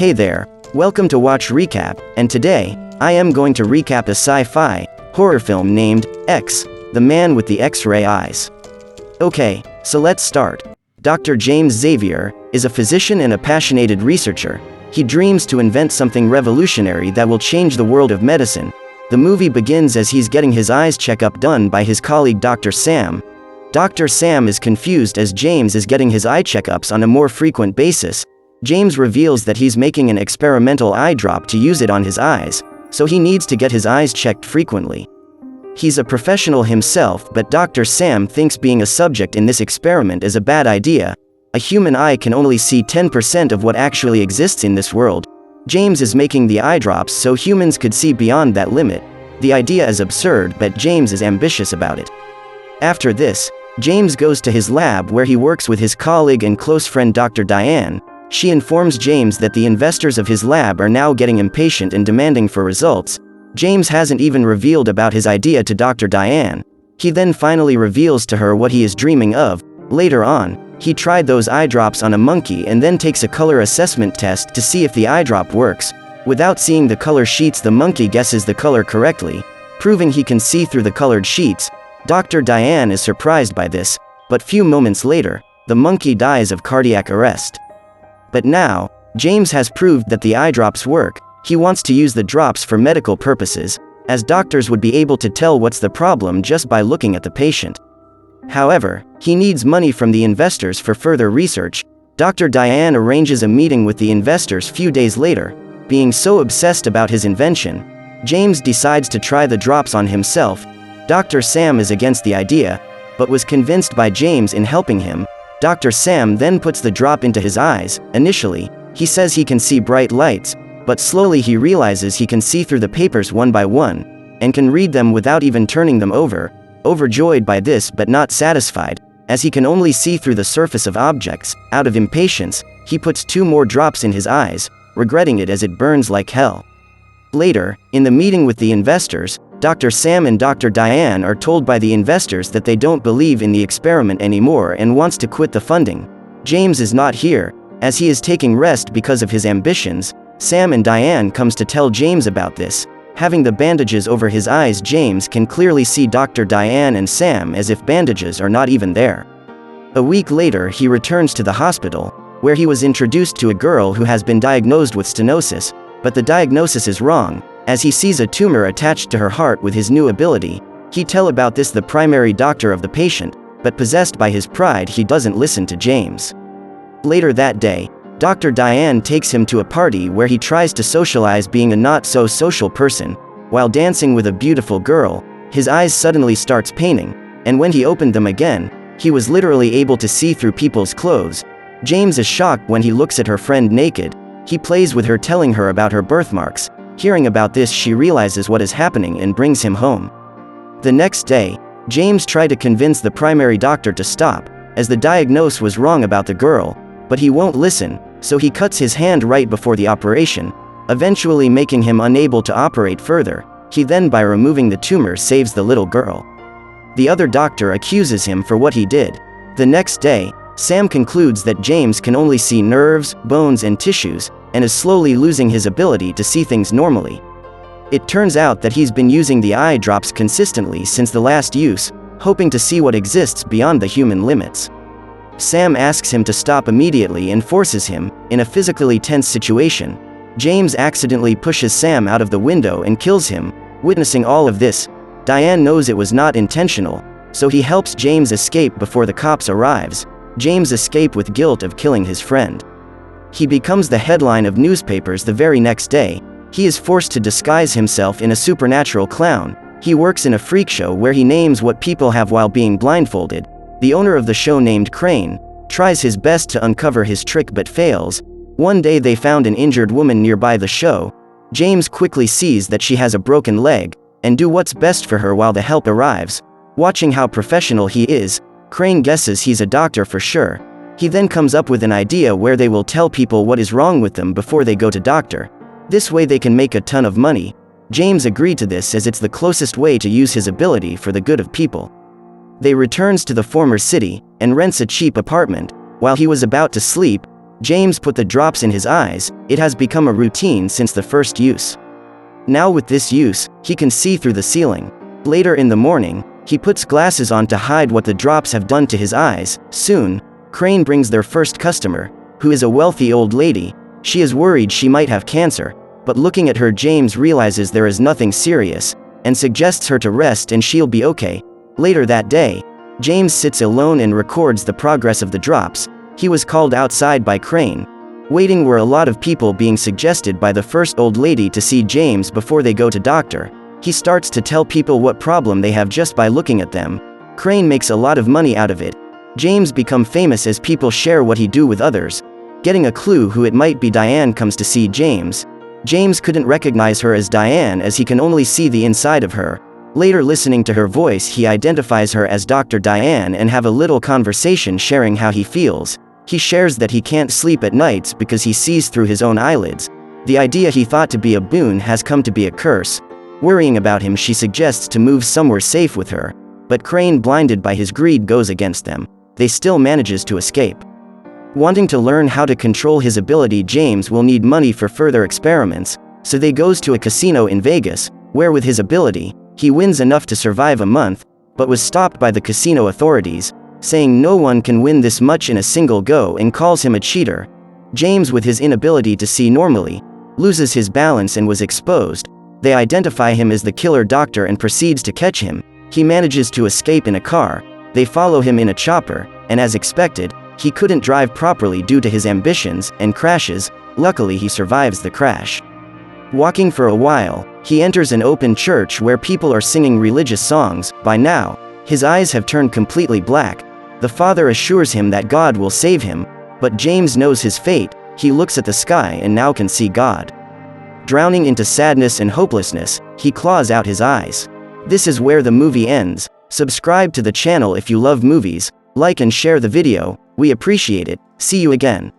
Hey there, welcome to Watch Recap, and today, I am going to recap a sci-fi horror film named X, The Man with the X-Ray Eyes. Okay, so let's start. Dr. James Xavier is a physician and a passionate researcher. He dreams to invent something revolutionary that will change the world of medicine. The movie begins as he's getting his eyes checkup done by his colleague Dr. Sam. Dr. Sam is confused as James is getting his eye checkups on a more frequent basis. James reveals that he's making an experimental eye drop to use it on his eyes, so he needs to get his eyes checked frequently. He's a professional himself, but Dr. Sam thinks being a subject in this experiment is a bad idea. A human eye can only see 10% of what actually exists in this world. James is making the eye drops so humans could see beyond that limit. The idea is absurd, but James is ambitious about it. After this, James goes to his lab where he works with his colleague and close friend Dr. Diane. She informs James that the investors of his lab are now getting impatient and demanding for results. James hasn't even revealed about his idea to Dr. Diane. He then finally reveals to her what he is dreaming of. Later on, he tried those eye drops on a monkey and then takes a color assessment test to see if the eye drop works. Without seeing the color sheets, the monkey guesses the color correctly, proving he can see through the colored sheets. Dr. Diane is surprised by this, but few moments later, the monkey dies of cardiac arrest. But now, James has proved that the eye drops work. He wants to use the drops for medical purposes, as doctors would be able to tell what's the problem just by looking at the patient. However, he needs money from the investors for further research. Dr. Diane arranges a meeting with the investors few days later. Being so obsessed about his invention, James decides to try the drops on himself. Dr. Sam is against the idea, but was convinced by James in helping him. Dr. Sam then puts the drop into his eyes. Initially, he says he can see bright lights, but slowly he realizes he can see through the papers one by one, and can read them without even turning them over. Overjoyed by this but not satisfied, as he can only see through the surface of objects, out of impatience, he puts 2 more drops in his eyes, regretting it as it burns like hell. Later, in the meeting with the investors, Dr. Sam and Dr. Diane are told by the investors that they don't believe in the experiment anymore and wants to quit the funding. James is not here, as he is taking rest because of his ambitions. Sam and Diane comes to tell James about this. Having the bandages over his eyes, James can clearly see Dr. Diane and Sam as if bandages are not even there. A week later, he returns to the hospital, where he was introduced to a girl who has been diagnosed with stenosis, but the diagnosis is wrong, as he sees a tumor attached to her heart with his new ability. He tells about this the primary doctor of the patient, but possessed by his pride, he doesn't listen to James. Later that day, Dr. Diane takes him to a party where he tries to socialize being a not-so-social person. While dancing with a beautiful girl, his eyes suddenly starts paining, and when he opened them again, he was literally able to see through people's clothes. James is shocked when he looks at her friend naked. He plays with her, telling her about her birthmarks. Hearing about this, she realizes what is happening and brings him home. The next day, James tried to convince the primary doctor to stop, as the diagnosis was wrong about the girl, but he won't listen, so he cuts his hand right before the operation, eventually making him unable to operate further. He then, by removing the tumor, saves the little girl. The other doctor accuses him for what he did. The next day, Sam concludes that James can only see nerves, bones and tissues, and is slowly losing his ability to see things normally. It turns out that he's been using the eye drops consistently since the last use, hoping to see what exists beyond the human limits. Sam asks him to stop immediately and forces him, in a physically tense situation. James accidentally pushes Sam out of the window and kills him. Witnessing all of this, Diane knows it was not intentional, so he helps James escape before the cops arrives. James escapes with guilt of killing his friend. He becomes the headline of newspapers the very next day. He is forced to disguise himself in a supernatural clown. He works in a freak show where he names what people have while being blindfolded. The owner of the show, named Crane, tries his best to uncover his trick but fails. One day they found an injured woman nearby the show. James quickly sees that she has a broken leg, and do what's best for her while the help arrives. Watching how professional he is, Crane guesses he's a doctor for sure. He then comes up with an idea where they will tell people what is wrong with them before they go to doctor. This way they can make a ton of money. James agreed to this as it's the closest way to use his ability for the good of people. They returns to the former city, and rents a cheap apartment. While he was about to sleep, James put the drops in his eyes. It has become a routine since the first use. Now with this use, he can see through the ceiling. Later in the morning, he puts glasses on to hide what the drops have done to his eyes. Soon, Crane brings their first customer, who is a wealthy old lady. She is worried she might have cancer, but looking at her, James realizes there is nothing serious, and suggests her to rest and she'll be okay. Later that day, James sits alone and records the progress of the drops. He was called outside by Crane. Waiting were a lot of people being suggested by the first old lady to see James before they go to doctor. He starts to tell people what problem they have just by looking at them. Crane makes a lot of money out of it. James become famous as people share what he do with others. Getting a clue who it might be, Diane comes to see James. James couldn't recognize her as Diane as he can only see the inside of her. Later, listening to her voice, he identifies her as Dr. Diane and have a little conversation sharing how he feels. He shares that he can't sleep at nights because he sees through his own eyelids. The idea he thought to be a boon has come to be a curse. Worrying about him, she suggests to move somewhere safe with her. But Crane, blinded by his greed, goes against them. They still manages to escape. Wanting to learn how to control his ability, James will need money for further experiments, so they goes to a casino in Vegas, where with his ability, he wins enough to survive a month, but was stopped by the casino authorities, saying no one can win this much in a single go and calls him a cheater. James, with his inability to see normally, loses his balance and was exposed. They identify him as the killer doctor and proceeds to catch him. He manages to escape in a car. They follow him in a chopper, and as expected, he couldn't drive properly due to his ambitions and crashes. Luckily, he survives the crash. Walking for a while, he enters an open church where people are singing religious songs. By now, his eyes have turned completely black. The father assures him that God will save him, but James knows his fate. He looks at the sky and now can see God. Drowning into sadness and hopelessness, he claws out his eyes. This is where the movie ends. Subscribe to the channel if you love movies, like and share the video, we appreciate it. See you again.